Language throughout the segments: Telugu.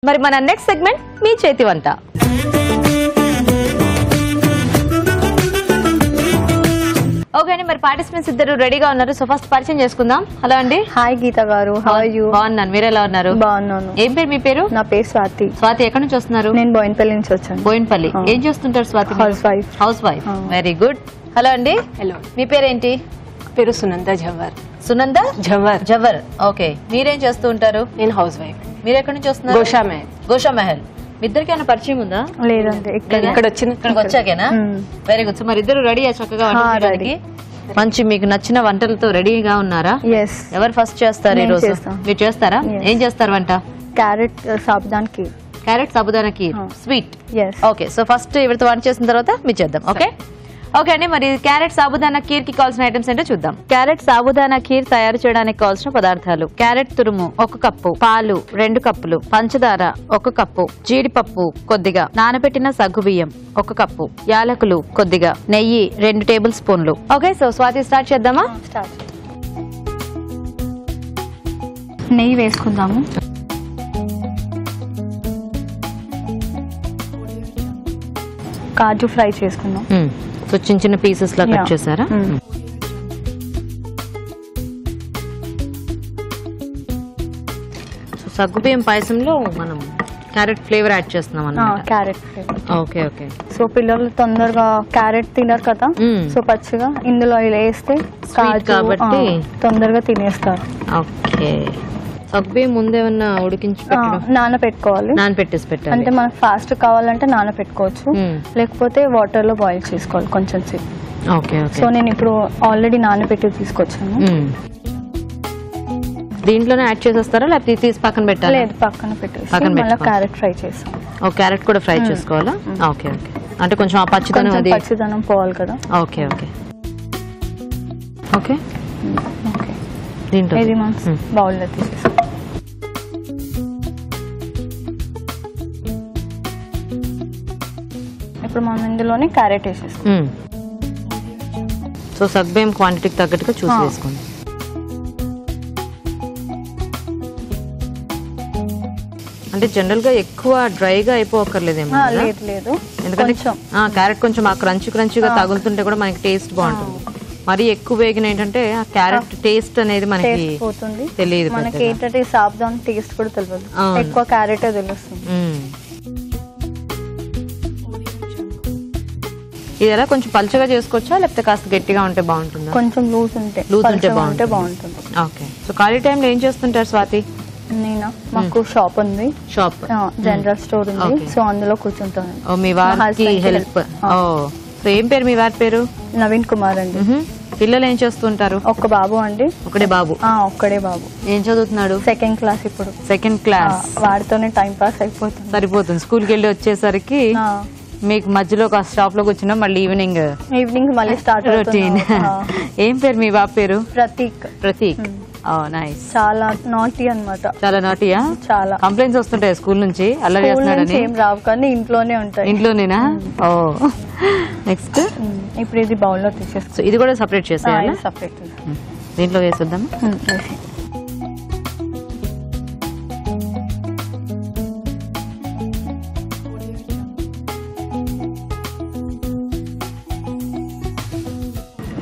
మరి మన నెక్స్ట్ సెగ్మెంట్ మీ చేతి వంట. ఓకే అండి, మరి పార్టిసిపెంట్స్ ఇద్దరు రెడీగా ఉన్నారు. సో ఫస్ట్ పరిచయం చేసుకుందాం. హలో అండి. హాయ్ గీత గారు, హౌ ఆర్ యు? బాగున్నాను, మీరు ఎలా ఉన్నారు? బాగున్నాను. ఏం పేరు మీ పేరు? నా పేరు స్వాతి. స్వాతి, ఎక్కడి నుంచి వస్తున్నారు? నేను బోయిన్పల్లి నుంచి వచ్చాను. బోయిన్పల్లి. ఏం చేస్తుంటారు Swathi? House wife. House wife, very good. Hello అండి. హలో, మీ పేరేంటి? పేరు సునంద జవర్. సునంద జవర్. జవర్, ఓకే. మీరేం చేస్తూ ఉంటారు? నేను హౌస్ వైఫ్. మీరు ఎక్కడి నుంచి వస్తున్నారు? గోషామహల్. గోషామహల్. మీ ఇద్దరికి ఏమైనా పరిచయం ఉందా? లేదండి, ఇక్కడ వచ్చిన ఇక్కడికి వచ్చాకేనా? Very good. సో మరి ఇద్దరు రెడీ చక్కగా వంట చేయడానికి? మంచి మీకు నచ్చిన వంటలతో రెడీగా ఉన్నారా? ఎస్. ఎవరు ఫస్ట్ చేస్తారు ఈ రోజు? మీరు చేస్తారా? ఏం చేస్తారు వంట? Carrot sabudana kheer. Carrot sabudana kheer, sweet. Yes. Okay, so first ఇవిడితో వంట చేసిన తర్వాత మీరు చేద్దాం. ఓకే ఓకే అండి, మరి క్యారెట్ సాబుదానా కీర్ కి కావాల్సిన ఐటమ్స్ ఏంటో చూద్దాం. క్యారెట్ సాబుదానా కీర్ తయారు చేయడానికి కావాల్సిన పదార్థాలు: క్యారెట్ తురుము 1 కప్పు, పాలు 2 కప్పులు, పంచదార 1 కప్పు, జీడిపప్పు కొద్దిగా, నానబెట్టిన సగ్గుబియ్యం 1 కప్పు, యాలకులు కొద్దిగా, నెయ్యి 2 టేబుల్ స్పూన్లు. ఓకే, సో స్వాతి స్టార్ట్ చేద్దామా? స్టార్ట్. నెయ్యి వేసుకుందాము. కాజు ఫ్రై చేసుకుందాం. సో చిన్న చిన్న పీసెస్ లా కట్ చేసారా? సో సగ్గుబియ్యం పాయసంలో మనం క్యారెట్ ఫ్లేవర్ యాడ్ చేస్తున్నాం అన్నమాట. Carrot flavour. Okay okay. So పిల్లలు తొందరగా క్యారెట్ తినరు కదా, సో పచ్చిగా ఇందులో ఇలా వేస్తే కాబట్టి తొందరగా తినేస్తారు. ఓకే. సగ్గుబియ్యం ముందేమన్నా ఉడికించి నానబెట్టుకోవాలి. నానబెట్టేసి పెట్టాలి. అంటే మనకు ఫాస్ట్ కావాలంటే నానబెట్టుకోవచ్చు, లేకపోతే వాటర్ లో బాయిల్ చేసుకోవాలి కొంచెం సేపు. Okay okay. సో నేను ఇప్పుడు ఆల్రెడీ నానబెట్టి తీసుకొచ్చాను. దీంట్లోనే యాడ్ చేసేస్తారా లేకపోతే తీసి పక్కన పెట్టాలి? లేదు, పక్కన పెట్టేసి మళ్ళీ క్యారెట్ ఫ్రై చేస్తాం. ఓ, క్యారెట్ కూడా ఫ్రై చేసుకోవాలా? Okay okay. అంటే కొంచెం ఆ పచ్చిదనం పోవాలి కదా. Okay okay okay. ఓకే, దీంట్లో ఇది మనం బౌల్లో తీసేస్తాం. ఇప్పుడు మనం ఇందులోనే క్యారెట్ వేసేస్తాం. సో సగ్గుబియ్యం క్వాంటిటీకి తగ్గట్టుగా చూసి వేసుకోండి. అంటే జనరల్ గా ఎక్కువ డ్రైగా అయిపోకర్లేదేమో. లేదు, ఎందుకంటే క్యారెట్ కొంచెం ఆ క్రంచీగా తగులుతుంటే కూడా మనకి టేస్ట్ బాగుంటుంది. మరి ఎక్కువ వేగిన ఏంటంటే ఆ క్యారెట్ టేస్ట్ అనేది మనకి తెలియదు. మనకి ఏంటంటే సాబుదానా టేస్ట్ కూడా తెలియదు, ఎక్కువ క్యారెట్ తెలుస్తుంది. ఇది ఎలా కొంచెం పల్చగా చేసుకోవచ్చా లేకపోతే కాస్త గట్టిగా ఉంటే బాగుంటుందా? కొంచెం లూజ్ ఉంటే బాగుంటుంది. ఓకే. సో ఖాళీ టైంలో ఏం చేస్తుంటారు స్వాతి? నేనా, మాకు షాప్ ఉంది, షాప్ జనరల్ స్టోర్ ఉంది, సో అందులో కూర్చుంటాను. ఓ, మీ వారికి హెల్ప్. ఓ, సో ఏం పేరు మీ వారి పేరు? నవీన్ కుమార్ అండి. పిల్లలు ఏం చేస్తుంటారు? ఒక బాబు అండి. ఒకడే బాబు? ఒక్కడే బాబు. ఏం చదువుతున్నాడు? Second class. ఇప్పుడు సెకండ్ క్లాస్. వాడితోనే టైం పాస్ అయిపోతుంది. సరిపోతుంది. స్కూల్కి వెళ్ళి వచ్చేసరికి మీకు మధ్యలో ఒక స్టాప్ లో కూర్చున్నా మళ్ళీ ఈవినింగ్ మళ్ళీ స్టార్ట్ రొటీన్. ఏం పేరు మీ బాబు పేరు? ప్రతీక్. ప్రతీక్. నైస్. చాలా నాటీ అన్నమాట. చాలా నాటీయా? చాలా. కంప్లైంట్స్ వస్తుంటాయి స్కూల్ నుంచి అల్లరి చేస్తున్నాడని? ఏం రావు, కానీ ఇంట్లోనే ఉంటాయి. ఇంట్లోనేనా? ఓ, నెక్స్ట్. ఇప్పుడు ఇది బౌల్ లో తీసేస్తాం. ఇది కూడా సపరేట్ చేసేయాలి? సపరేట్. దీంట్లో వేసేద్దాం.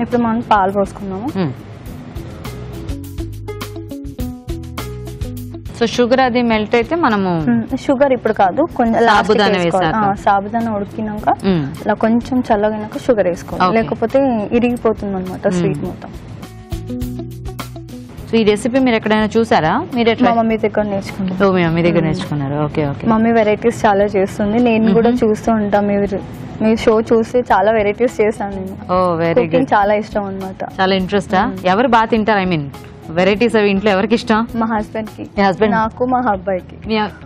ఇప్పుడు మనం పాలు పోసుకున్నాము. సో షుగర్ అది మెల్ట్ అయితే మనము షుగర్ ఇప్పుడు కాదు, కొంచెం సాబుదానా ఉడికినాక ఇలా కొంచెం చల్లగినాక షుగర్ వేసుకోవాలి, లేకపోతే ఇరిగిపోతుంది అనమాట స్వీట్ మొత్తం. ఈ రెసిపీ మీరు ఎక్కడైనా చూసారా? మా మమ్మీ దగ్గర నేర్చుకున్నారు. మీ మమ్మీ దగ్గర నేర్చుకున్నారు. Okay okay. మమ్మీ వెరైటీస్ చాలా చేస్తుంది, నేను కూడా చూస్తూ ఉంటాను. మీ షో చూసి చాలా వెరైటీస్ చేశాను నేను. ఓ, వెరీ గుడ్. చాలా ఇష్టం అన్నమాట. చాలా ఇంట్రెస్టా? ఎవరు బాగా తింటారు? ఐ మీన్ వెరైటీస్ అవి ఇంట్లో ఎవరికి ఇష్టం? మా హస్బెండ్ కి. మీ హస్బెండ్? నాకు, మా అబ్బాయికి.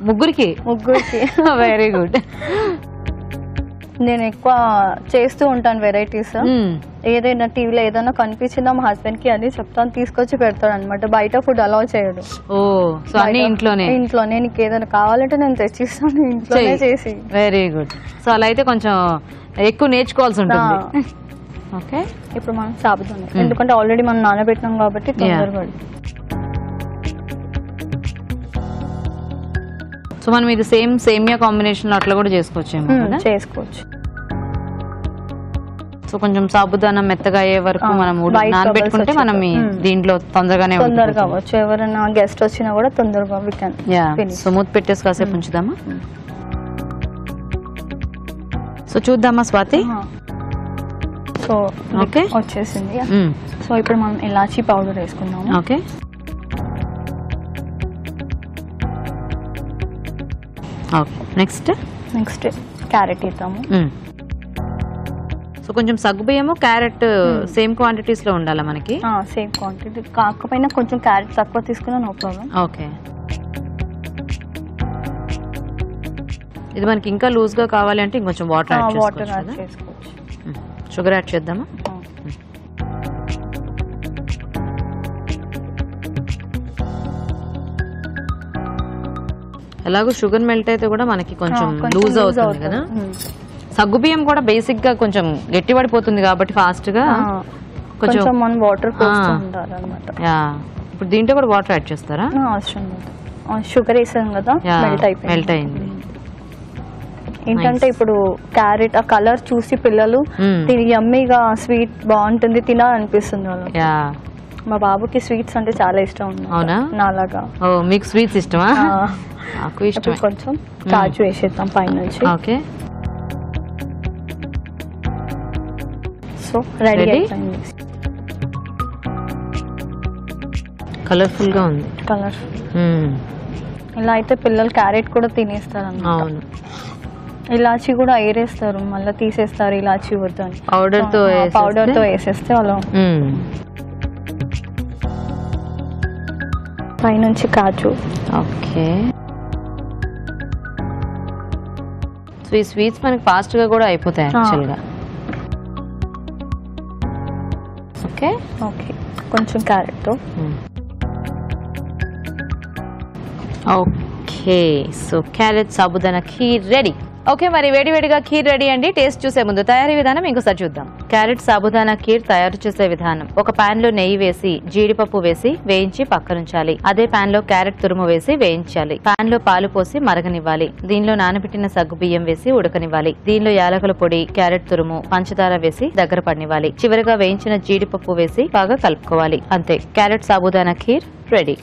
ముగ్గురికి? Very good. నేను ఎక్కువ చేస్తూ ఉంటాను వెరైటీస్. ఏదైనా టీవీలో ఏదైనా కనిపించిందా మా హస్బెండ్ కి అది చెప్తాను, తీసుకొచ్చి పెడతాడు అనమాట. బయట ఫుడ్ అలౌ చేయడు. ఇంట్లోనే నీకు ఏదైనా కావాలంటే నేను తెచ్చిస్తాను, ఇంట్లోనే చేసి. Very good. సో అలా అయితే కొంచెం ఎక్కువ నేర్చుకోవాల్సి ఉంటుంది. ఓకే. ఇప్పుడు మనం సాబుదానా, ఎందుకంటే ఆల్రెడీ మనం నానబెట్టినాం కాబట్టి తొందరగా. సో సో మనం ఇది సేమియా కాంబినేషన్ లో అట్లా కూడా చేసుకోవచ్చు చేసుకోవచ్చు. సో కొంచెం సాబుదానా మెత్తగా అయ్యే వరకు మనం నానబెట్టుకుంటే మనం దీంట్లో తొందరగా అవ్వచ్చు. ఎవరైనా గెస్ట్ వచ్చినా కూడా తొందరగా సో మూత పెట్టేసి కాసేపు ఉంచుదామా? సో చూద్దామా స్వాతి? సో ఓకే వచ్చేసింది. సో ఇప్పుడు మనం ఇలాచీ పౌడర్ వేసుకుందాము. ఓకే నెక్స్ట్ క్యారెట్ ఇద్దాము. సో కొంచెం సగ్గుబియ్యము క్యారెట్ సేమ్ క్వాంటిటీస్ లో ఉండాలా మనకి? సేమ్ క్వాంటిటీ కాకపోయినా కొంచెం క్యారెట్ తక్కువ తీసుకున్నా నో ప్రాబ్లం. ఓకే ఇది మనకి ఇంకా లూజ్ గా కావాలి అంటే ఇంకొంచెం వాటర్ యాడ్ చేసుకోవచ్చు. షుగర్ యాడ్ చేద్దామా? ఎలాగో షుగర్ మెల్ట్ అయితే కూడా మనకి కొంచెం లూజ్ అవుతుంది కదా. సగ్గుబియ్యం కూడా బేసిక్ గా కొంచెం గట్టి పడిపోతుంది కాబట్టి ఫాస్ట్ గా కొంచెం వాటర్ ఇప్పుడు దీంట్లో కూడా వాటర్ యాడ్ చేస్తారా? అవసరం లేదు, షుగర్ వేసాం కదా మెల్ట్ అయింది. ఏంటంటే ఇప్పుడు క్యారెట్ ఆ కలర్ చూసి పిల్లలు తిని యమ్మీగా స్వీట్ బాగుంటుంది తినాలనిపిస్తుంది వాళ్ళు. మా బాబుకి స్వీట్స్ అంటే చాలా ఇష్టం. అవునా? నాలాగా. మీకు స్వీట్స్ ఇష్టమా? నాకు ఇష్టం. కొంచెం కాజు వేసేద్దాం పైన నుంచి. ఓకే సో రెడీ అయిపోయింది. కలర్ఫుల్ గా ఉంది. కలర్ఫుల్ ఇలా అయితే పిల్లలు క్యారెట్ కూడా తినేస్తారు అన్నమాట. అవును. ఇలాచి కూడా ఏరేస్తారు మళ్ళీ తీసేస్తారు ఇలాచి వద్దు అని పౌడర్ తో వేసేస్తే అలా పైనుంచి కాజు. ఓకే సో ఈ స్వీట్స్ మనకి ఫాస్ట్ గా కూడా అయిపోతాయి యాక్చువల్ గా. ఓకే ఓకే కొంచెం క్యారెట్ తో. Okay so carrot sabudana kheer ready. Okay మరి వేడివేడిగా ఖీర్ రెడీ అండి. టేస్ట్ చూసే ముందు తయారీ విధానం ఇంకోసారి చూద్దాం. క్యారెట్ సాబుదానా ఖీర్ తయారు చేసే విధానం: ఒక పాన్ లో నెయ్యి వేసి జీడిపప్పు వేసి వేయించి పక్కనుంచాలి. అదే పాన్ లో క్యారెట్ తురుము వేసి వేయించాలి. పాన్ లో పాలు పోసి మరగనివ్వాలి. దీనిలో నానబెట్టిన సగ్గు బియ్యం వేసి ఉడకనివ్వాలి. దీనిలో యాలకుల పొడి, క్యారెట్ తురుము, పంచదార వేసి దగ్గర పడనివ్వాలి. చివరిగా వేయించిన జీడిపప్పు వేసి బాగా కలుపుకోవాలి. అంతే, క్యారెట్ సాబుదానా ఖీర్ రెడీ.